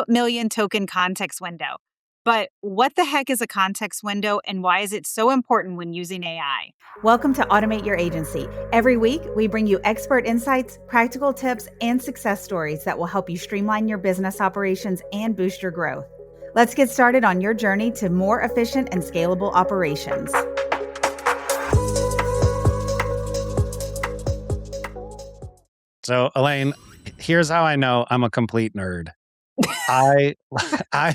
2 million token context window. But what the heck is a context window and why is it so important when using AI? Welcome to Automate Your Agency. Every week, we bring you expert insights, practical tips, and success stories that will help you streamline your business operations and boost your growth. Let's get started on your journey to more efficient and scalable operations. So, Alane, here's how I know I'm a complete nerd. I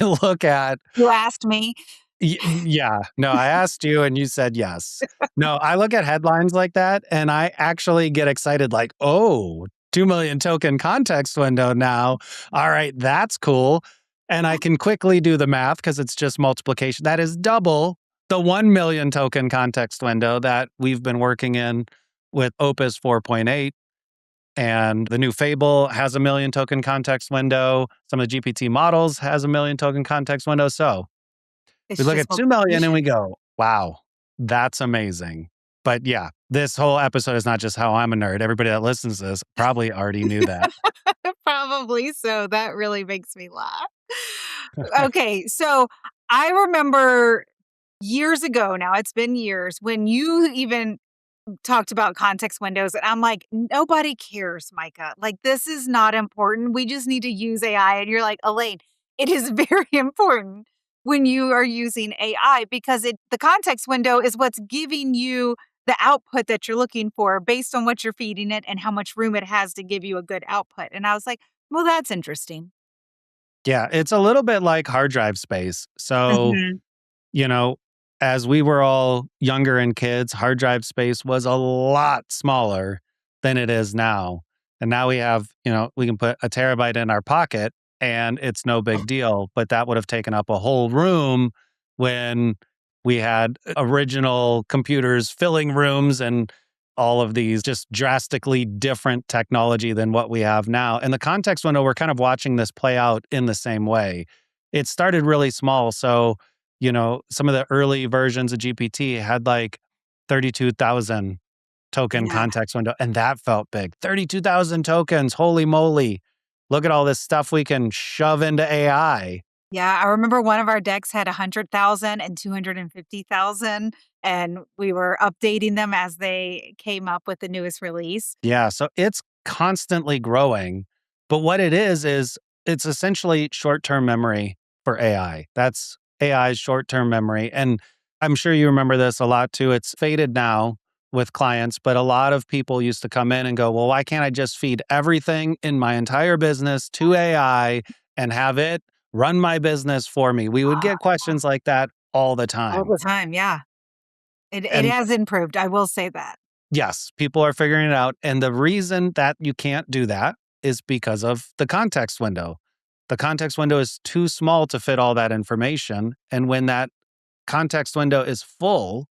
look at You asked me. yeah. No, I asked you and you said yes. No, I look at headlines like that and I actually get excited like, oh, 2 million token context window now. All right, that's cool. And I can quickly do the math because it's just multiplication. That is double the 1 million token context window that we've been working in with Opus 4.8. And the new Fable has a 1 million token context window. Some of the GPT models has a 1 million token context window. So It's we look just at 2 million and we multiplication. go, wow, that's amazing. But yeah, this whole episode is not just how I'm a nerd. Everybody that listens to this probably already knew that. Probably so. That really makes me laugh. Okay, so I remember years ago now, it's been years, when you even talked about context windows, and I'm like, nobody cares, Micah. Like, this is not important. We just need to use AI. And you're like, Alane, it is very important when you are using AI because the context window is what's giving you the output that you're looking for based on what you're feeding it and how much room it has to give you a good output. And I was like, well, that's interesting. Yeah, it's a little bit like hard drive space. So, Mhm. you know, as we were all younger and kids, hard drive space was a lot smaller than it is now. And now we have, we can put a terabyte in our pocket and it's no big deal. But that would have taken up a whole room when we had original computers filling rooms and all of these just drastically different technology than what we have now. And the context window, we're kind of watching this play out in the same way. It started really small. So, some of the early versions of GPT had like 32,000 token Yeah. context window, and that felt big. 32,000 tokens. Holy moly. Look at all this stuff we can shove into AI. Yeah, I remember one of our decks had 100,000 and 250,000, and we were updating them as they came up with the newest release. Yeah. So it's constantly growing. But what it is it's essentially short term memory for AI. That's AI's short term memory. And I'm sure you remember this a lot too. It's faded now with clients, but a lot of people used to come in and go, well, why can't I just feed everything in my entire business to AI and have it run my business for me? We would get questions like that all the All time. the time, yeah. It And has improved, I will say that. yes, people are figuring it out. And the reason that you can't do that is because of the context window. The context window is too small to fit all that information. And when that context window is full,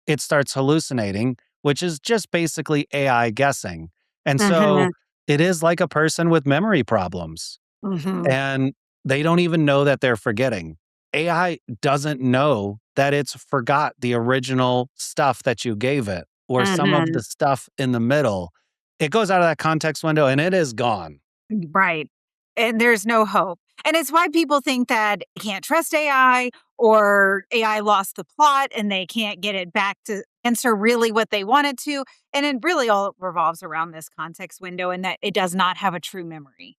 it starts hallucinating, which is just basically AI guessing. And so Mhm, it is like a person with memory problems. mhm, And they don't even know that they're forgetting. AI doesn't know that it's forgot the original stuff that you gave it or some of mhm. the stuff in the middle. It goes out of that context window and it is gone. Right, and there's no hope, and it's why people think that you can't trust AI or AI lost the plot and they can't get it back to answer really what they wanted to, and it really all revolves around this context window and that it does not have a true memory.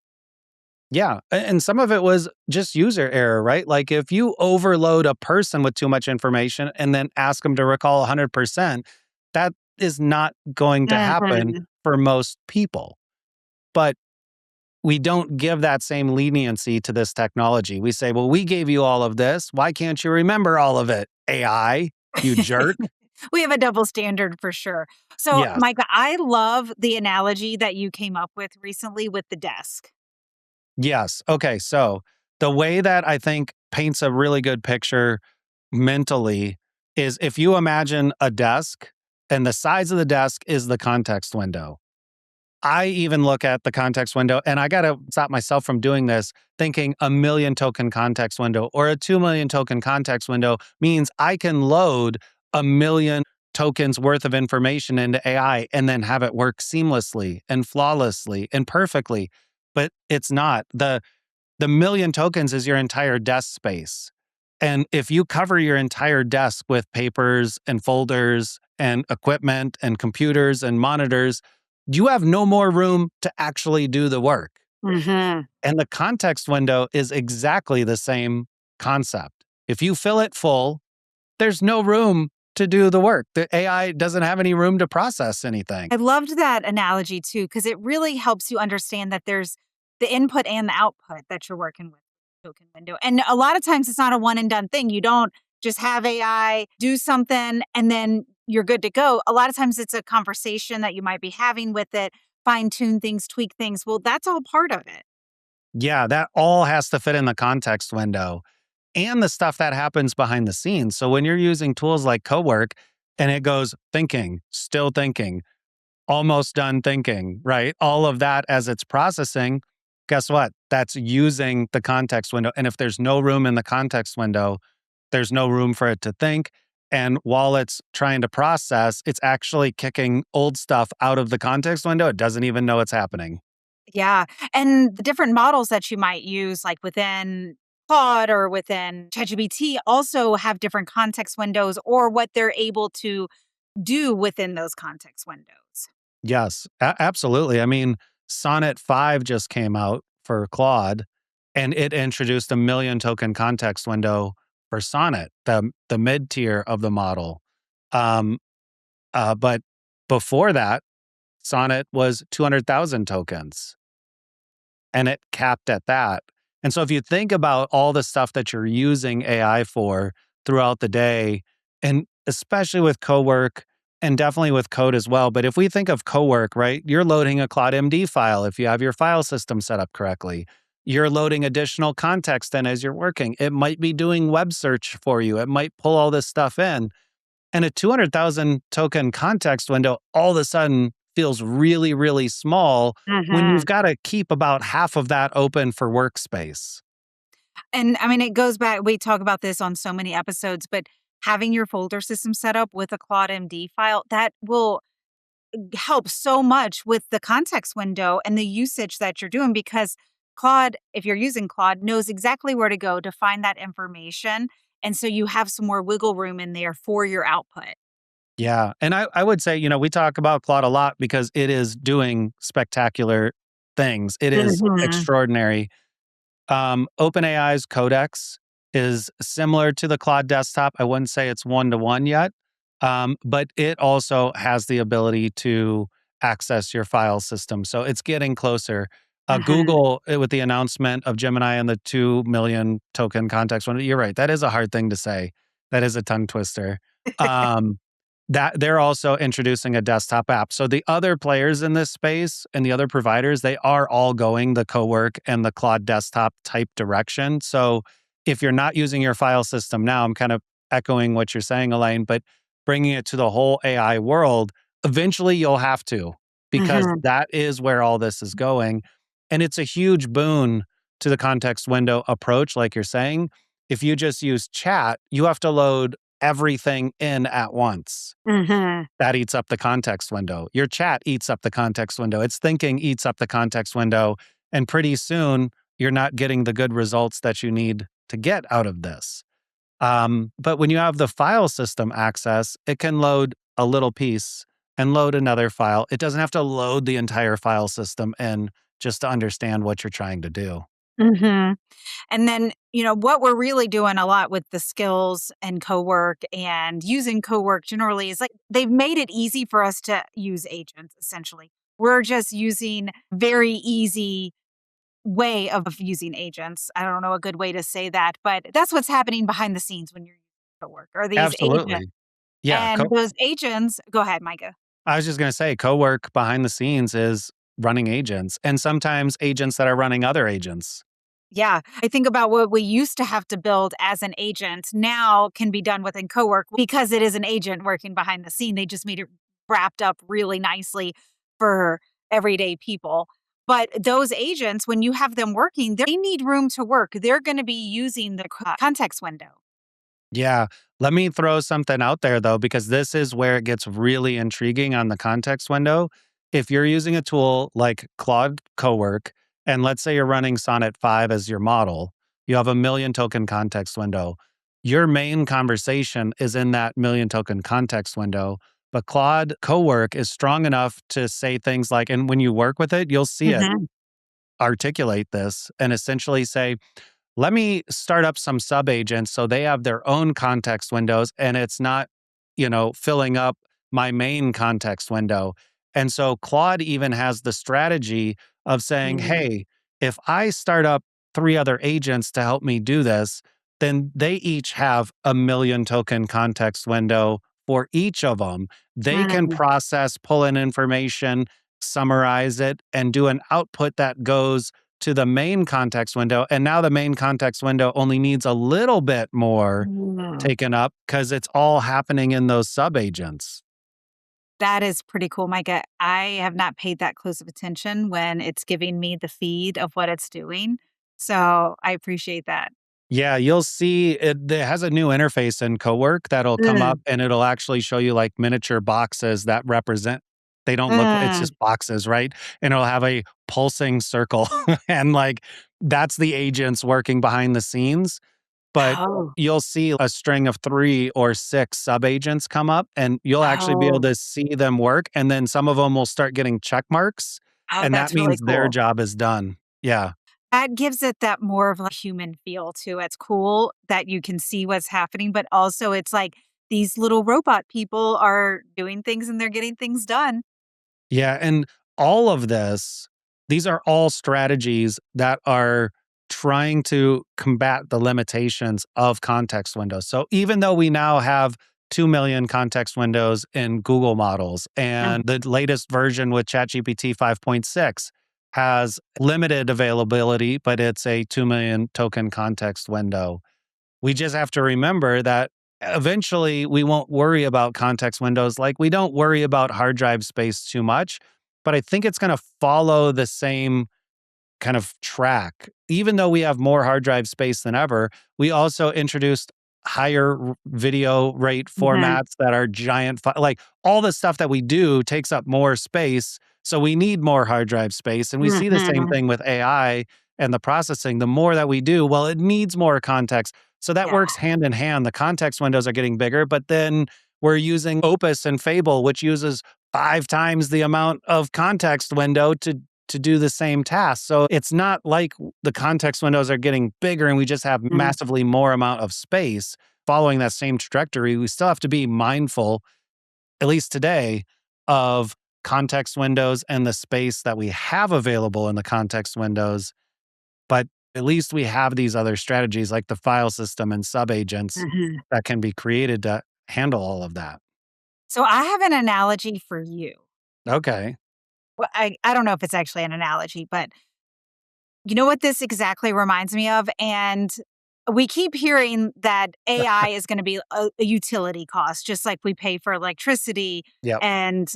Yeah. And some of it was just user error, right? Like if you overload a person with too much information and then ask them to recall 100%, that is not going to happen Mhm. for most people. But we don't give that same leniency to this technology. We say, well, we gave you all of this. Why can't you remember all of it? AI, you jerk. We have a double standard for sure. So, Yes. Micah, I love the analogy that you came up with recently with the desk. Yes. Okay. So the way that I think paints a really good picture mentally is if you imagine a desk and the size of the desk is the context window. I even look at the context window and I got to stop myself from doing this, thinking a 1 million token context window or a 2 million token context window means I can load a 1 million tokens worth of information into AI and then have it work seamlessly and flawlessly and perfectly. But it's not. The million tokens is your entire desk space. And if you cover your entire desk with papers and folders and equipment and computers and monitors, you have no more room to actually do the work. Hmm. And the context window is exactly the same concept. If you fill it full, there's no room to do the work. The AI doesn't have any room to process anything. I loved that analogy too, because it really helps you understand that there's the input and the output that you're working with token window. And a lot of times it's not a one and done thing. You don't just have AI do something and then you're good to go. A lot of times it's a conversation that you might be having with it, fine tune things, tweak things. Well, that's all part of it. Yeah, that all has to fit in the context window and the stuff that happens behind the scenes. So when you're using tools like Cowork and it goes thinking, still thinking, almost done thinking, right? All of that as it's processing, guess what? That's using the context window. And if there's no room in the context window, there's no room for it to think. And while it's trying to process, it's actually kicking old stuff out of the context window. It doesn't even know it's happening. Yeah. And the different models that you might use, like within Claude or within ChatGPT, also have different context windows or what they're able to do within those context windows. Yes, absolutely. I mean, Sonnet 5 just came out for Claude and it introduced a million token context window for Sonnet, the mid tier of the model. Um, but before that, Sonnet was 200,000 tokens and it capped at that. And so if you think about all the stuff that you're using AI for throughout the day, and especially with Cowork and definitely with code as well, but if we think of Cowork, right, you're loading a CLAUDE.md file if you have your file system set up correctly. You're loading additional context in as you're working. It might be doing web search for you. It might pull all this stuff in. And a 200,000 token context window all of a sudden feels really, really small when Hmm. you've got to keep about half of that open for workspace. And I mean, it goes back, we talk about this on so many episodes, but having your folder system set up with a Claude MD file, that will help so much with the context window and the usage that you're doing because Claude, if you're using Claude, knows exactly where to go to find that information. And so you have some more wiggle room in there for your output. Yeah. And I would say, we talk about Claude a lot because it is doing spectacular things. It is Mhm. extraordinary. OpenAI's Codex is similar to the Claude desktop. I wouldn't say it's one to one yet, but it also has the ability to access your file system. So it's getting closer. Mhm. Google, with the announcement of Gemini and the 2 million token context one, you're right. That is a hard thing to say. That is a tongue twister. Um, that they're also introducing a desktop app. So the other players in this space and the other providers, they are all going the Cowork and the Claude desktop type direction. So if you're not using your file system now, I'm kind of echoing what you're saying, Elaine, but bringing it to the whole AI world, eventually you'll have to, because Mhm. that is where all this is going. And it's a huge boon to the context window approach, like you're saying. If you just use chat, you have to load everything in at once. Mhm. That eats up the context window. Your chat eats up the context window. It's thinking eats up the context window. And pretty soon, you're not getting the good results that you need to get out of this. But when you have the file system access, it can load a little piece and load another file. It doesn't have to load the entire file system in just to understand what you're trying to do. Mhm. And then, what we're really doing a lot with the skills and Cowork and using Cowork generally is like they've made it easy for us to use agents essentially. We're just using very easy way of using agents. I don't know a good way to say that, but that's what's happening behind the scenes when you're using Cowork or these agents. Absolutely. Yeah. And those agents, go ahead, Micah. I was just going to say, co-work behind the scenes is running agents and sometimes agents that are running other agents. Yeah, I think about what we used to have to build as an agent now can be done within Cowork because it is an agent working behind the scene. They just made it wrapped up really nicely for everyday people. But those agents, when you have them working, they need room to work. They're going to be using the context window. Yeah. Let me throw something out there though, because this is where it gets really intriguing on the context window. If you're using a tool like Claude Cowork And let's say you're running Sonnet 5 as your model, you have a million token context window. Your main conversation is in that million token context window. But Claude Cowork is strong enough to say things like, and when you work with it, you'll see it Mhm. articulate this and essentially say, let me start up some subagents so they have their own context windows and it's not, filling up my main context window. And so Claude even has the strategy of saying, Mm. hey, if I start up three other agents to help me do this, then they each have a million token context window for each of them. They can Mm. process, pull in information, summarize it, and do an output that goes to the main context window. And now the main context window only needs a little bit more Mm. taken up because it's all happening in those subagents. That is pretty cool, Micah. I have not paid that close of attention when it's giving me the feed of what it's doing. So I appreciate that. Yeah, you'll see it has a new interface in Cowork that'll come up Mm. and it'll actually show you like miniature boxes that represent they don't look it's Mm. just boxes, right? And it'll have a pulsing circle and like that's the agents working behind the scenes. But Oh. you'll see a string of 3 or 6 subagents come up, and you'll actually be able Oh. to see them work, and then some of them will start getting check marks, Oh, and that that's really means their cool. job is done. Yeah. That gives it that more of a human feel too. It's cool that you can see what's happening, but also it's like these little robot people are doing things and they're getting things done. Yeah, and all of this, these are all strategies that are trying to combat the limitations of context windows. So even though we now have 2 million context windows in Google models, Mm. and the latest version with ChatGPT 5.6 has limited availability, but it's a 2 million token context window. We just have to remember that eventually we won't worry about context windows like we don't worry about hard drive space too much. But I think it's going to follow the same kind of track. Even though we have more hard drive space than ever, we also introduced higher video rate Mhm. formats that are giant. Like all the stuff that we do takes up more space. So we need more hard drive space. And we see the same Mhm. thing with AI and the processing. The more that we do, well, it needs more context. So that Yeah. works hand in hand. The context windows are getting bigger, but then we're using Opus and Fable, which uses 5 times the amount of context window to do the same task. So it's not like the context windows are getting bigger and we just have Mm. massively more amount of space following that same trajectory. We still have to be mindful, at least today, of context windows and the space that we have available in the context windows. But at least we have these other strategies like the file system and subagents Mhm. that can be created to handle all of that. So I have an analogy for you. Okay. Well, I don't know if it's actually an analogy, but you know what this exactly reminds me of? And we keep hearing that AI is going to be a utility cost, just like we pay for electricity Yep. and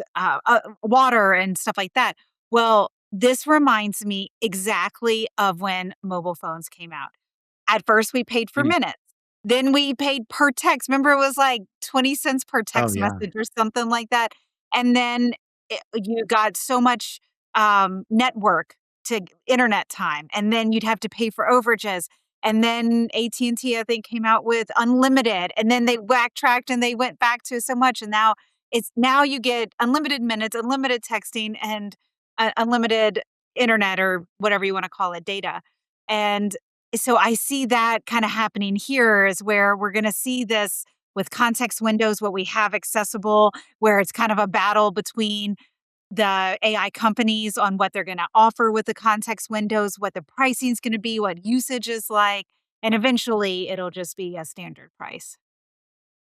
water and stuff like that. Well, this reminds me exactly of when mobile phones came out. At first, we paid for Mm. minutes. Then we paid per text. Remember, it was like 20 cents per Oh, text yeah. message or something like that. And then you got so much network to internet time, and then you'd have to pay for overages. And then AT&T, I think, came out with unlimited, and then they backtracked and they went back to so much. And now you get unlimited minutes, unlimited texting, and unlimited internet or whatever you want to call it, data. And so I see that kind of happening here is where we're going to see this with context windows, what we have accessible, where it's kind of a battle between the AI companies on what they're going to offer with the context windows, what the pricing is going to be, what usage is like, and eventually it'll just be a standard price.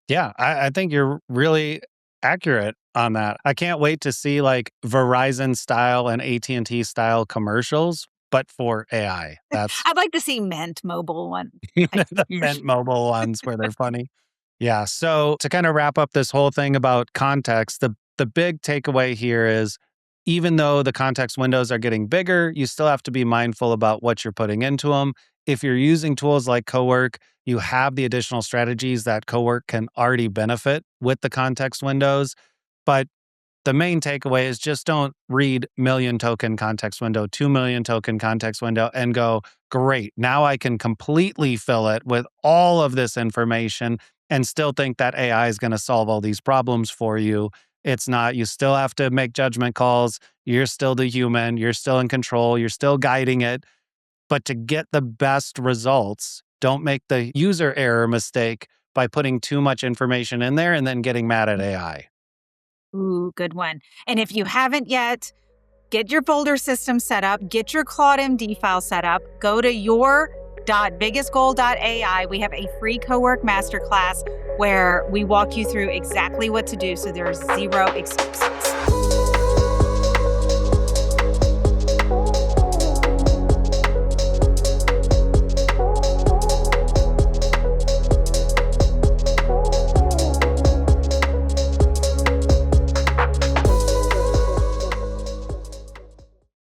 Yeah, I think you're really accurate on that. I can't wait to see like Verizon style and AT&T style commercials, but for AI. That's I'd like to see Mint mobile one type the Mint commercial. Mobile ones where they're funny. Yeah. So to kind of wrap up this whole thing about context, the big takeaway here is even though the context windows are getting bigger, you still have to be mindful about what you're putting into them. If you're using tools like Cowork, you have the additional strategies that Cowork can already benefit with the context windows. But the main takeaway is just don't read million token context window, 2 million token context window and go, great, now I can completely fill it with all of this information and still think that AI is going to solve all these problems for you. It's not. You still have to make judgment calls. You're still the human. You're still in control. You're still guiding it. But to get the best results, don't make the user error mistake by putting too much information in there and then getting mad at AI. Ooh, good one. And if you haven't yet, get your folder system set up, get your CLAUDE.md file set up, go to your.biggestgoal.ai. We have a free Cowork masterclass where we walk you through exactly what to do so there's zero excuses.